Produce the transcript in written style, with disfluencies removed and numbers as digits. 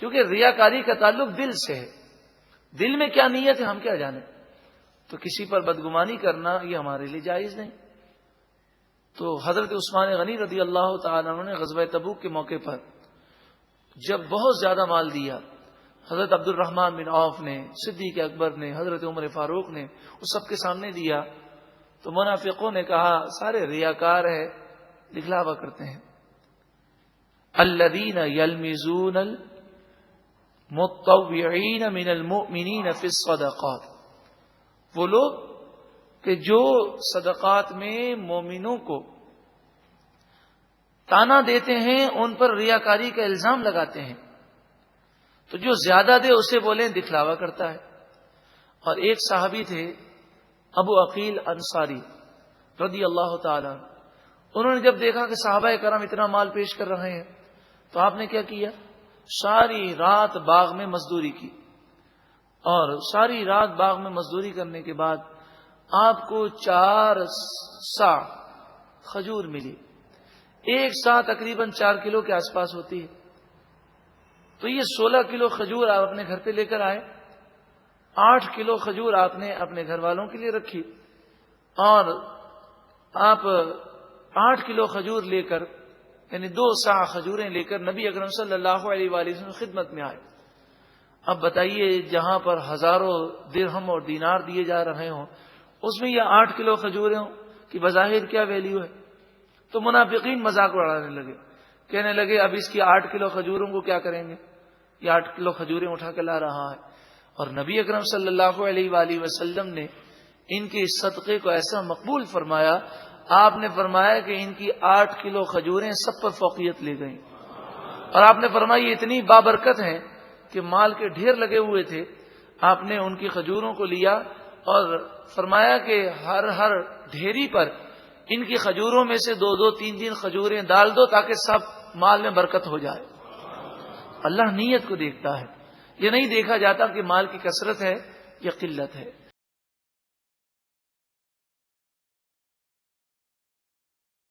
کیونکہ ریاکاری کا تعلق دل سے ہے. دل میں کیا نیت ہے ہم کیا جانیں. تو کسی پر بدگمانی کرنا یہ ہمارے لیے جائز نہیں. تو حضرت عثمان غنی رضی اللہ تعالیٰ عنہ نے غزوہ تبوک کے موقع پر جب بہت زیادہ مال دیا، حضرت عبد الرحمن بن عوف نے، صدیق اکبر نے، حضرت عمر فاروق نے اس سب کے سامنے دیا، تو منافقوں نے کہا سارے ریاکار ہے، دکھلاوا کرتے ہیں. الذین یلمزون المتطوعین من المؤمنین فی الصدقات، وہ لوگ کہ جو صدقات میں مومنوں کو تانا دیتے ہیں، ان پر ریاکاری کا الزام لگاتے ہیں. تو جو زیادہ دے اسے بولیں دکھلاوا کرتا ہے. اور ایک صحابی تھے ابو عقیل انصاری رضی اللہ تعالی، انہوں نے جب دیکھا کہ صحابہ کرام اتنا مال پیش کر رہے ہیں تو آپ نے کیا کیا، ساری رات باغ میں مزدوری کی. اور ساری رات باغ میں مزدوری کرنے کے بعد آپ کو 4 سا کھجور ملی. ایک سا تقریباً 4 کلو کے آس پاس ہوتی ہے. تو یہ 16 کلو کھجور آپ اپنے گھر پہ لے کر آئے. 8 کلو کھجور آپ نے اپنے گھر والوں کے لیے رکھی، اور آپ 8 کلو کھجور لے کر، یعنی 2 سا کھجوریں لے کر نبی اکرم صلی اللہ علیہ وآلہ وسلم خدمت میں آئے. اب بتائیے جہاں پر ہزاروں درہم اور دینار دیے جا رہے ہوں، اس میں یہ 8 کلو کھجوریں ہوں کہ بظاہر کیا ویلیو ہے. تو منافقین مذاق اڑانے لگے، کہنے لگے اب اس کی 8 کلو کھجوروں کو کیا کریں گے، یہ 8 کلو کھجوریں اٹھا کے لا رہا ہے. اور نبی اکرم صلی اللہ علیہ وآلہ وسلم نے ان کے اس صدقے کو ایسا مقبول فرمایا، آپ نے فرمایا کہ ان کی 8 کلو کھجوریں سب پر فوقیت لے گئیں. اور آپ نے فرمایا یہ اتنی بابرکت ہیں کہ مال کے ڈھیر لگے ہوئے تھے، آپ نے ان کی کھجوروں کو لیا اور فرمایا کہ ہر ڈھیری پر ان کی کھجوروں میں سے 2 3 کھجوریں ڈال دو تاکہ سب مال میں برکت ہو جائے. اللہ نیت کو دیکھتا ہے، یہ نہیں دیکھا جاتا کہ مال کی کثرت ہے یا قلت ہے.